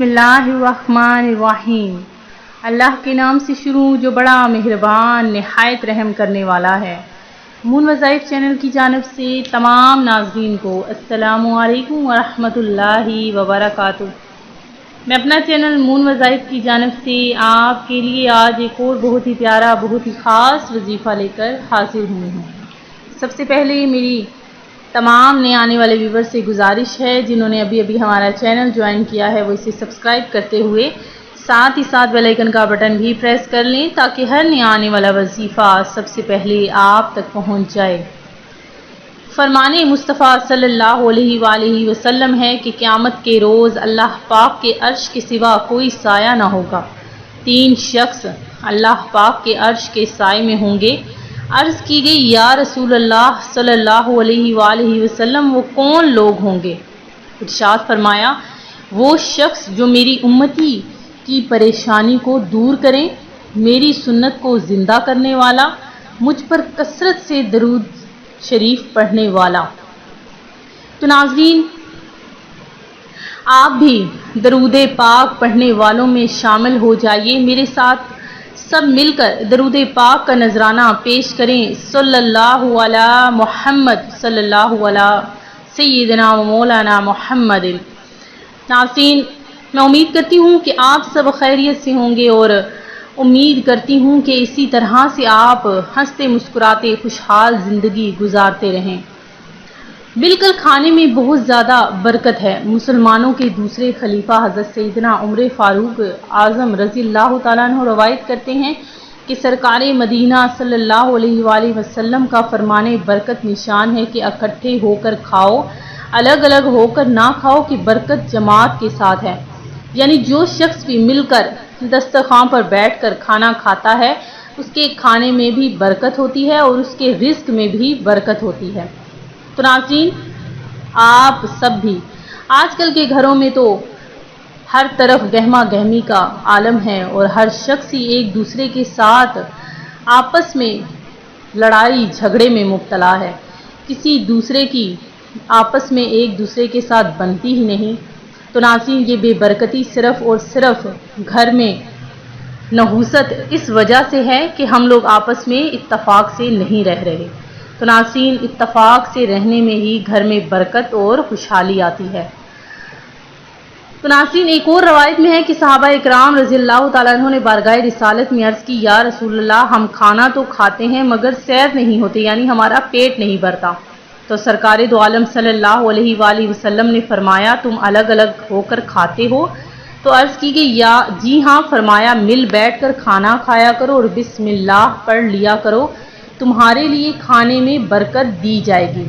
بسم اللہ الرحمن الرحیم۔ اللہ کے نام سے شروع جو بڑا مہربان نہایت رحم کرنے والا ہے۔ مون وظائف چینل کی جانب سے تمام ناظرین کو السلام علیکم ورحمۃ اللہ وبرکاتہ۔ میں اپنا چینل مون وظائف کی جانب سے آپ کے لیے آج ایک اور بہت ہی پیارا بہت ہی خاص وظیفہ لے کر حاضر ہوئی ہوں۔ سب سے پہلے میری تمام نئے آنے والے ویور سے گزارش ہے جنہوں نے ابھی ہمارا چینل جوائن کیا ہے وہ اسے سبسکرائب کرتے ہوئے ساتھ ہی ساتھ بیل آئیکن کا بٹن بھی پریس کر لیں تاکہ ہر نیا آنے والا وظیفہ سب سے پہلے آپ تک پہنچ جائے۔ فرمان مصطفیٰ صلی اللہ علیہ وآلہ وسلم ہے کہ قیامت کے روز اللہ پاک کے عرش کے سوا کوئی سایہ نہ ہوگا۔ 3 شخص اللہ پاک کے عرش کے سائے میں ہوں گے۔ عرض کی گئی یا رسول اللہ صلی اللہ علیہ وآلہ وسلم وہ کون لوگ ہوں گے؟ ارشاد فرمایا وہ شخص جو میری امتی کی پریشانی کو دور کریں، میری سنت کو زندہ کرنے والا، مجھ پر کثرت سے درود شریف پڑھنے والا۔ تو ناظرین آپ بھی درود پاک پڑھنے والوں میں شامل ہو جائیے، میرے ساتھ سب مل کر درود پاک کا نذرانہ پیش کریں۔ صلی اللہ علی محمد صلی اللہ علی سیدنا و مولانا محمد۔ ناظرین میں امید کرتی ہوں کہ آپ سب خیریت سے ہوں گے اور امید کرتی ہوں کہ اسی طرح سے آپ ہنستے مسکراتے خوشحال زندگی گزارتے رہیں۔ مل کر کھانے میں بہت زیادہ برکت ہے۔ مسلمانوں کے دوسرے خلیفہ حضرت سیدنا عمر فاروق اعظم رضی اللہ تعالیٰ عنہ روایت کرتے ہیں کہ سرکار مدینہ صلی اللہ علیہ وآلہ وسلم کا فرمان برکت نشان ہے کہ اکٹھے ہو کر کھاؤ، الگ الگ ہو کر نہ کھاؤ کہ برکت جماعت کے ساتھ ہے۔ یعنی جو شخص بھی مل کر دسترخوان پر بیٹھ کر کھانا کھاتا ہے اس کے کھانے میں بھی برکت ہوتی ہے اور اس کے رزق میں بھی برکت ہوتی ہے۔ تو ناظرین آپ سب بھی آج کل کے گھروں میں تو ہر طرف گہما گہمی کا عالم ہے اور ہر شخص ہی ایک دوسرے کے ساتھ آپس میں لڑائی جھگڑے میں مبتلا ہے، کسی دوسرے کی آپس میں ایک دوسرے کے ساتھ بنتی ہی نہیں۔ تو ناظرین یہ بے برکتی صرف اور صرف گھر میں نحوست اس وجہ سے ہے کہ ہم لوگ آپس میں اتفاق سے نہیں رہ رہے۔ تو ناظرین اتفاق سے رہنے میں ہی گھر میں برکت اور خوشحالی آتی ہے۔ تو ناظرین ایک اور روایت میں ہے کہ صحابہ اکرام رضی اللہ تعالیٰ عنہ نے بارگاہ رسالت میں عرض کی یا رسول اللہ ہم کھانا تو کھاتے ہیں مگر سیر نہیں ہوتے، یعنی ہمارا پیٹ نہیں بھرتا۔ تو سرکار دو عالم صلی اللہ علیہ وآلہ وسلم نے فرمایا تم الگ الگ ہو کر کھاتے ہو؟ تو عرض کی گئی یا جی ہاں، فرمایا مل بیٹھ کر کھانا کھایا کرو اور بسم اللہ پڑھ لیا کرو، تمہارے لیے کھانے میں برکت دی جائے گی۔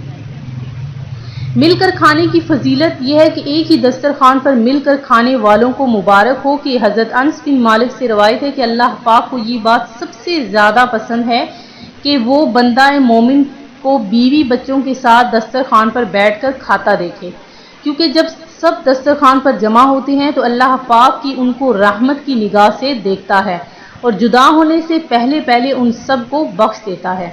مل کر کھانے کی فضیلت یہ ہے کہ ایک ہی دسترخوان پر مل کر کھانے والوں کو مبارک ہو کہ حضرت انس بن مالک سے روایت ہے کہ اللہ پاک کو یہ بات سب سے زیادہ پسند ہے کہ وہ بندہ مومن کو بیوی بچوں کے ساتھ دسترخوان پر بیٹھ کر کھاتا دیکھے، کیونکہ جب سب دسترخوان پر جمع ہوتے ہیں تو اللہ پاک کی ان کو رحمت کی نگاہ سے دیکھتا ہے اور جدا ہونے سے پہلے ان سب کو بخش دیتا ہے۔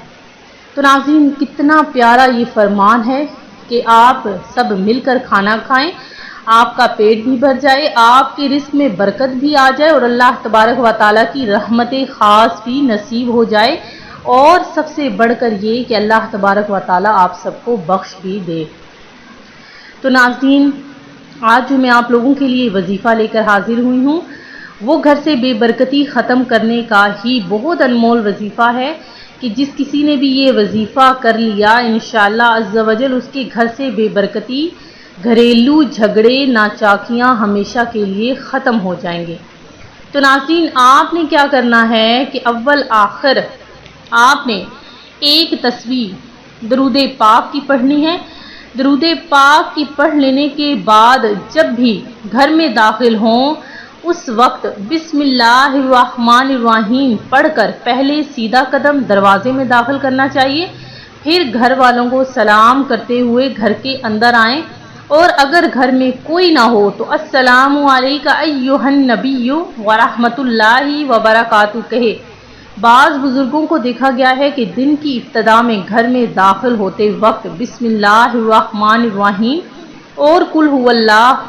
تو ناظرین کتنا پیارا یہ فرمان ہے کہ آپ سب مل کر کھانا کھائیں، آپ کا پیٹ بھی بھر جائے، آپ کے رزق میں برکت بھی آ جائے اور اللہ تبارک و تعالیٰ کی رحمت خاص بھی نصیب ہو جائے، اور سب سے بڑھ کر یہ کہ اللہ تبارک و تعالیٰ آپ سب کو بخش بھی دے۔ تو ناظرین آج جو میں آپ لوگوں کے لیے وظیفہ لے کر حاضر ہوئی ہوں وہ گھر سے بے برکتی ختم کرنے کا ہی بہت انمول وظیفہ ہے کہ جس کسی نے بھی یہ وظیفہ کر لیا انشاءاللہ عز و جل اس کے گھر سے بے برکتی، گھریلو جھگڑے، ناچاکیاں ہمیشہ کے لیے ختم ہو جائیں گے۔ تو ناظرین آپ نے کیا کرنا ہے کہ اول آخر آپ نے ایک تسبیح درود پاک کی پڑھنی ہے۔ درود پاک کی پڑھ لینے کے بعد جب بھی گھر میں داخل ہوں اس وقت بسم اللہ الرحمن الرحیم پڑھ کر پہلے سیدھا قدم دروازے میں داخل کرنا چاہیے، پھر گھر والوں کو سلام کرتے ہوئے گھر کے اندر آئیں، اور اگر گھر میں کوئی نہ ہو تو السلام علیکم ایھا النبی ورحمۃ اللہ وبرکاتہ کہے۔ بعض بزرگوں کو دیکھا گیا ہے کہ دن کی ابتدا میں گھر میں داخل ہوتے وقت بسم اللہ الرحمن الرحیم اور قل هو اللہ